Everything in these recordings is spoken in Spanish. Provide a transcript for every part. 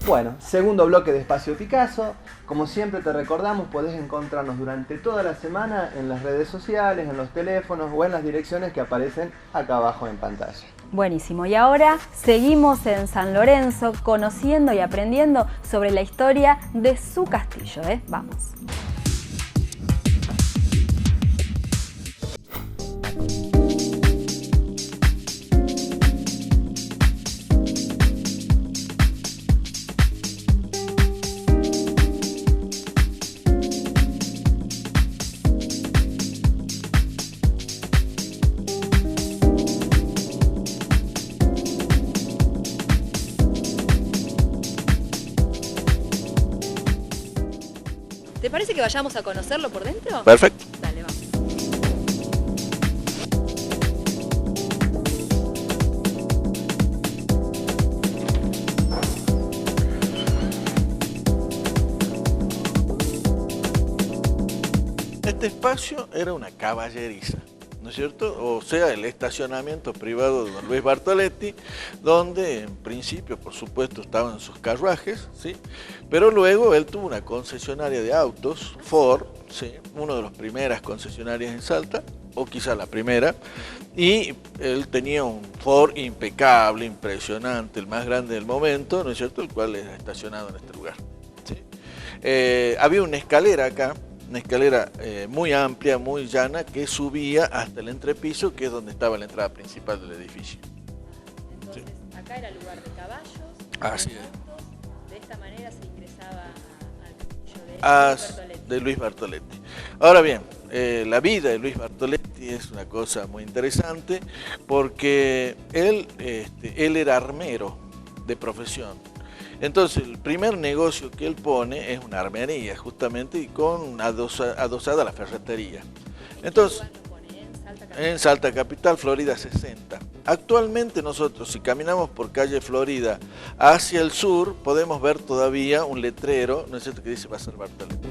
Bueno, segundo bloque de Espacio Picasso. Como siempre te recordamos, podés encontrarnos durante toda la semana en las redes sociales, en los teléfonos o en las direcciones que aparecen acá abajo en pantalla. Buenísimo, y ahora seguimos en San Lorenzo conociendo y aprendiendo sobre la historia de su castillo, Vamos. ¿Te parece que vayamos a conocerlo por dentro? Perfecto. Dale, vamos. Este espacio era una caballeriza, ¿no es cierto? O sea, el estacionamiento privado de don Luis Bartoletti, donde en principio, por supuesto, estaban sus carruajes, ¿sí? Pero luego él tuvo una concesionaria de autos, Ford, ¿sí? Una de las primeras concesionarias en Salta, o quizá la primera, y él tenía un Ford impecable, impresionante, el más grande del momento, ¿no es cierto?, el cual era estacionado en este lugar, ¿sí? Había una escalera acá, una escalera muy amplia, muy llana, que subía hasta el entrepiso, que es donde estaba la entrada principal del edificio. Entonces, ¿sí? Acá era lugar de caballos, así de autos, de esta manera se ingresaba al castillo de es. Luis Bartoletti. De Luis Bartoletti. Ahora bien, la vida de Luis Bartoletti es una cosa muy interesante, porque él era armero de profesión. Entonces, el primer negocio que él pone es una armería, justamente, y con adosada la ferretería. Entonces, en Salta Capital, Florida 60. Actualmente nosotros, si caminamos por calle Florida hacia el sur, podemos ver todavía un letrero, ¿no es cierto?, que dice Bazar Bartoletti.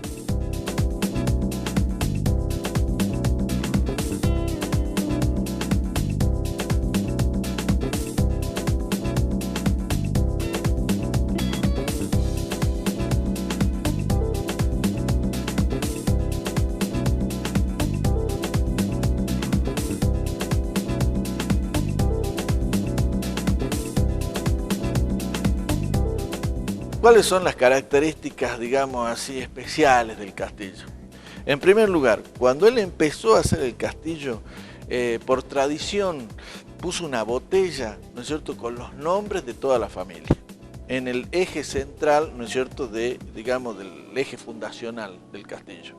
¿Cuáles son las características, digamos así, especiales del castillo? En primer lugar, cuando él empezó a hacer el castillo, por tradición, puso una botella, ¿no es cierto?, con los nombres de toda la familia, en el eje central, ¿no es cierto?, digamos, del eje fundacional del castillo.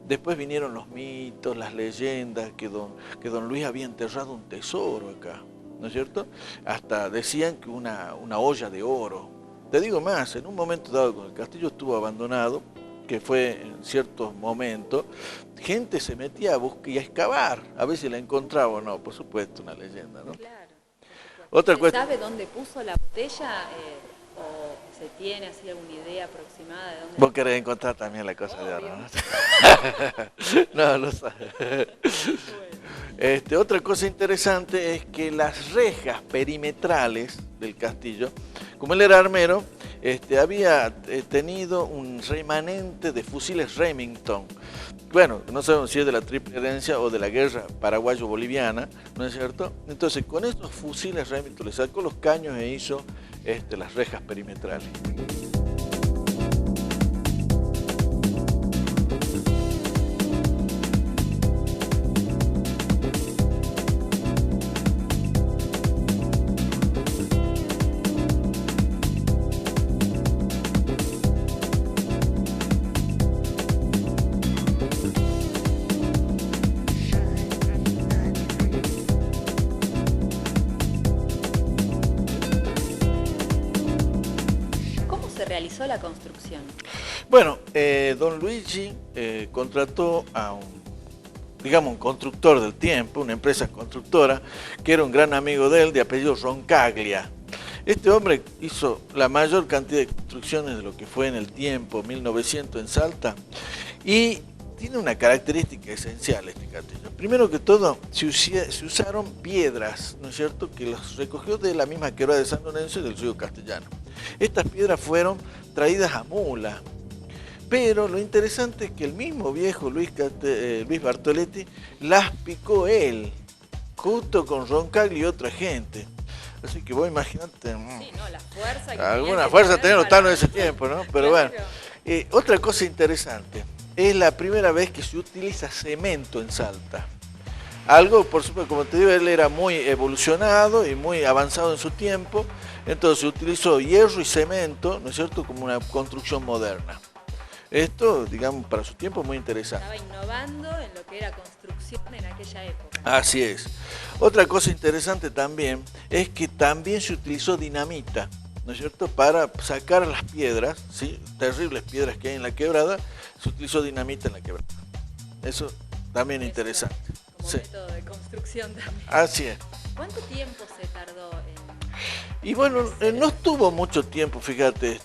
Después vinieron los mitos, las leyendas, que don Luis había enterrado un tesoro acá, ¿no es cierto? Hasta decían que una olla de oro. Te digo más, en un momento dado, cuando el castillo estuvo abandonado, que fue en ciertos momentos, gente se metía a buscar y a excavar, a ver si la encontraba o no, por supuesto, una leyenda, ¿no? Claro. Otra ¿Se cuestión. sabe dónde puso la botella o se tiene así alguna idea aproximada de dónde? Vos querés encontrar también la cosa de oro, ¿no? No, lo sabes. Otra cosa interesante es que las rejas perimetrales del castillo, como él era armero, había tenido un remanente de fusiles Remington. Bueno, no sabemos si es de la Triple Herencia o de la guerra paraguayo-boliviana, ¿no es cierto? Entonces, con estos fusiles Remington le sacó los caños e hizo las rejas perimetrales. Realizó la construcción. Bueno, don Luigi contrató a un constructor del tiempo, una empresa constructora, que era un gran amigo de él, de apellido Roncaglia. Este hombre hizo la mayor cantidad de construcciones de lo que fue en el tiempo, 1900 en Salta, y tiene una característica esencial este castillo. Primero que todo, se usaron piedras, ¿no es cierto?, que los recogió de la misma quebrada de San Lorenzo y del río Castellano. Estas piedras fueron traídas a mula. Pero lo interesante es que el mismo viejo Luis Bartoletti las picó él, junto con Roncagli y otra gente. Así que vos imaginate, sí, no, la fuerza que alguna fuerza tenían los tanos en ese tiempo, ¿no? Pero claro. Bueno, otra cosa interesante, es la primera vez que se utiliza cemento en Salta. Algo, por supuesto, como te digo, él era muy evolucionado y muy avanzado en su tiempo, entonces se utilizó hierro y cemento, ¿no es cierto?, como una construcción moderna. Esto, digamos, para su tiempo es muy interesante. Estaba innovando en lo que era construcción en aquella época. Así es. Otra cosa interesante también es que también se utilizó dinamita, ¿no es cierto?, para sacar las piedras, ¿sí?, terribles piedras que hay en la quebrada, se utilizó dinamita en la quebrada. Eso también es interesante. Como sí. método de construcción también. Así es. ¿Cuánto tiempo se tardó en...? Y bueno, no estuvo mucho tiempo, fíjate,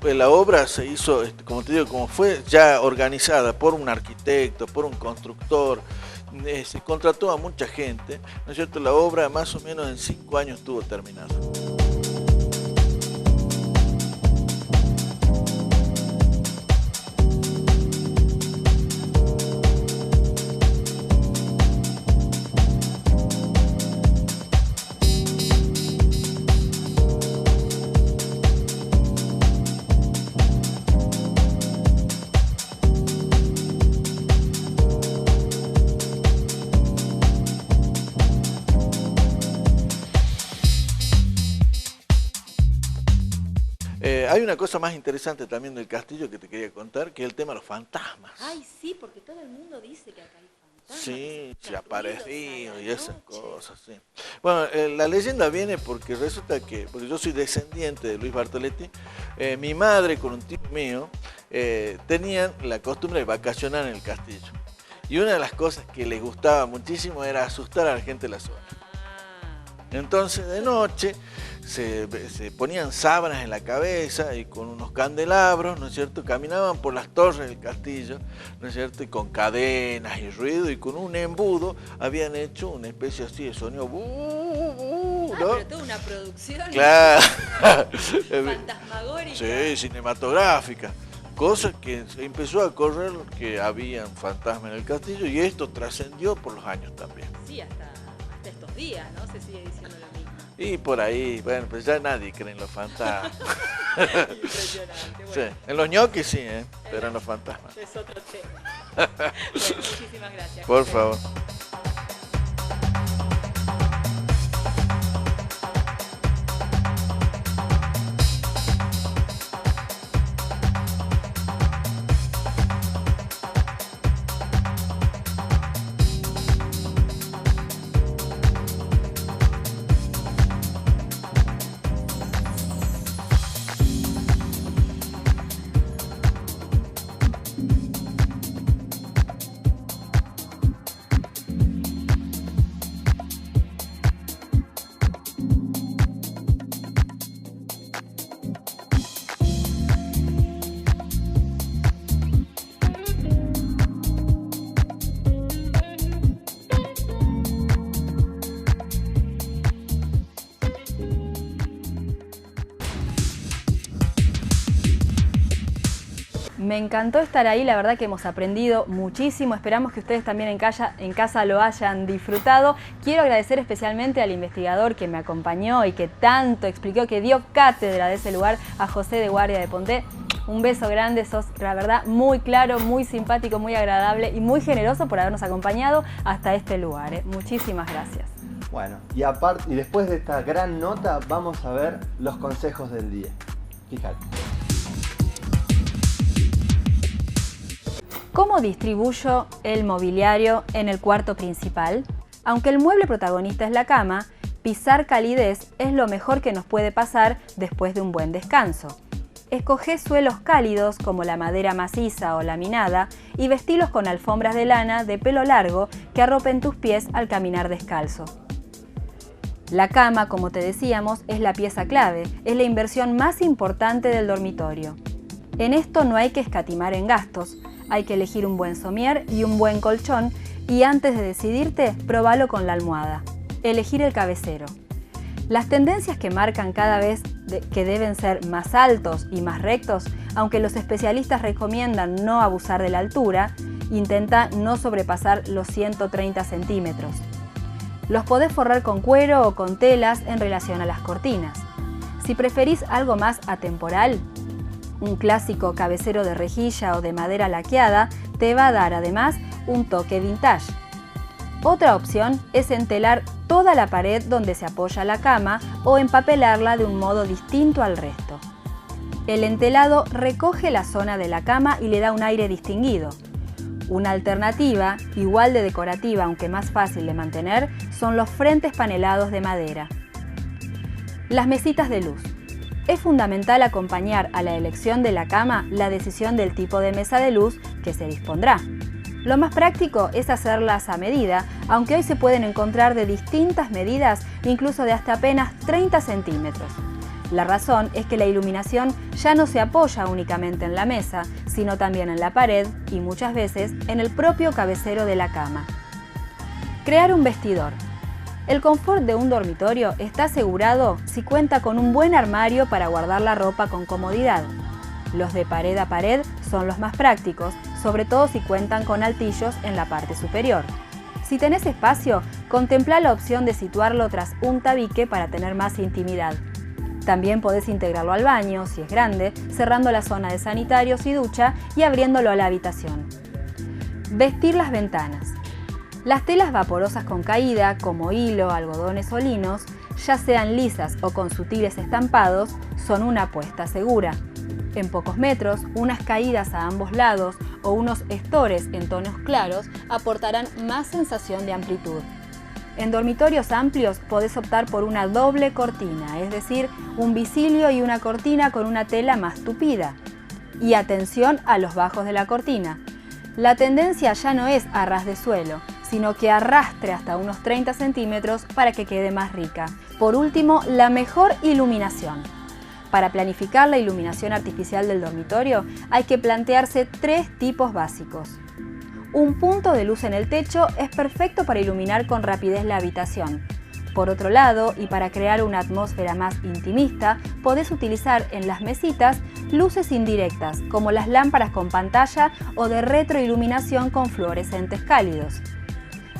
la obra se hizo, como te digo, como fue ya organizada por un arquitecto, por un constructor, se contrató a mucha gente, ¿no es cierto? La obra más o menos en 5 años estuvo terminada. Hay una cosa más interesante también del castillo que te quería contar, que es el tema de los fantasmas. Ay, sí, porque todo el mundo dice que acá hay fantasmas. Sí, se ha aparecido y esas cosas, sí. Bueno, la leyenda viene porque resulta que, porque yo soy descendiente de Luis Bartoletti, mi madre con un tío mío tenían la costumbre de vacacionar en el castillo. Y una de las cosas que les gustaba muchísimo era asustar a la gente de la zona. Entonces de noche se ponían sábanas en la cabeza y con unos candelabros, ¿no es cierto?, caminaban por las torres del castillo, ¿no es cierto?, y con cadenas y ruido y con un embudo habían hecho una especie así de sonido, ¿no? Pero toda una producción. Claro. Fantasmagórica. Sí, cinematográfica. Cosa que se empezó a correr que habían fantasmas en el castillo y esto trascendió por los años también. Sí, hasta estos días, ¿no? Se sigue diciendo lo mismo. Y por ahí, bueno, pues ya nadie cree en los fantasmas. Impresionante. Bueno, Sí, en los ñoquis sí, pero en los fantasmas. es otro tema. Bueno, muchísimas gracias. Por José. favor. Me encantó estar ahí, la verdad que hemos aprendido muchísimo, esperamos que ustedes también en casa lo hayan disfrutado. Quiero agradecer especialmente al investigador que me acompañó y que tanto explicó, que dio cátedra de ese lugar, a José de Guardia de Ponté. Un beso grande, sos la verdad muy claro, muy simpático, muy agradable y muy generoso por habernos acompañado hasta este lugar. Muchísimas gracias. Bueno, y después de esta gran nota vamos a ver los consejos del día. Fíjate. ¿Cómo distribuyo el mobiliario en el cuarto principal? Aunque el mueble protagonista es la cama, pisar calidez es lo mejor que nos puede pasar después de un buen descanso. Escogé suelos cálidos como la madera maciza o laminada y vestilos con alfombras de lana de pelo largo que arropen tus pies al caminar descalzo. La cama, como te decíamos, es la pieza clave, es la inversión más importante del dormitorio. En esto no hay que escatimar en gastos, hay que elegir un buen somier y un buen colchón y antes de decidirte, probalo con la almohada. Elegir el cabecero. Las tendencias que marcan cada vez que deben ser más altos y más rectos, aunque los especialistas recomiendan no abusar de la altura, intenta no sobrepasar los 130 centímetros. Los podés forrar con cuero o con telas en relación a las cortinas. Si preferís algo más atemporal, un clásico cabecero de rejilla o de madera laqueada te va a dar además un toque vintage. Otra opción es entelar toda la pared donde se apoya la cama o empapelarla de un modo distinto al resto. El entelado recoge la zona de la cama y le da un aire distinguido. Una alternativa, igual de decorativa aunque más fácil de mantener, son los frentes panelados de madera. Las mesitas de luz. Es fundamental acompañar a la elección de la cama la decisión del tipo de mesa de luz que se dispondrá. Lo más práctico es hacerlas a medida, aunque hoy se pueden encontrar de distintas medidas, incluso de hasta apenas 30 centímetros. La razón es que la iluminación ya no se apoya únicamente en la mesa, sino también en la pared y muchas veces en el propio cabecero de la cama. Crear un vestidor. El confort de un dormitorio está asegurado si cuenta con un buen armario para guardar la ropa con comodidad. Los de pared a pared son los más prácticos, sobre todo si cuentan con altillos en la parte superior. Si tenés espacio, contempla la opción de situarlo tras un tabique para tener más intimidad. También podés integrarlo al baño, si es grande, cerrando la zona de sanitarios y ducha y abriéndolo a la habitación. Vestir las ventanas. Las telas vaporosas con caída, como hilo, algodones o linos, ya sean lisas o con sutiles estampados, son una apuesta segura. En pocos metros, unas caídas a ambos lados o unos estores en tonos claros aportarán más sensación de amplitud. En dormitorios amplios podés optar por una doble cortina, es decir, un visilio y una cortina con una tela más tupida. Y atención a los bajos de la cortina. La tendencia ya no es a ras de suelo, sino que arrastre hasta unos 30 centímetros para que quede más rica. Por último, la mejor iluminación. Para planificar la iluminación artificial del dormitorio hay que plantearse 3 tipos básicos. Un punto de luz en el techo es perfecto para iluminar con rapidez la habitación. Por otro lado, y para crear una atmósfera más intimista, podés utilizar en las mesitas luces indirectas, como las lámparas con pantalla o de retroiluminación con fluorescentes cálidos.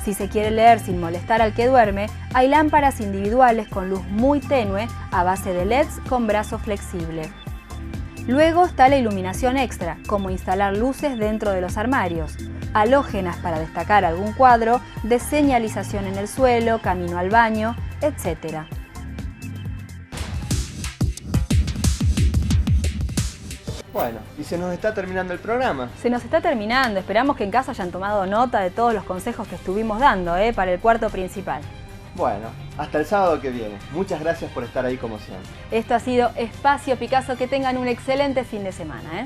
Si se quiere leer sin molestar al que duerme, hay lámparas individuales con luz muy tenue a base de LEDs con brazo flexible. Luego está la iluminación extra, como instalar luces dentro de los armarios, halógenas para destacar algún cuadro, de señalización en el suelo, camino al baño, etc. Bueno, y se nos está terminando el programa. Se nos está terminando, esperamos que en casa hayan tomado nota de todos los consejos que estuvimos dando para el cuarto principal. Bueno, hasta el sábado que viene. Muchas gracias por estar ahí como siempre. Esto ha sido Espacio Picasso, que tengan un excelente fin de semana.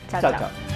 Chao, chao.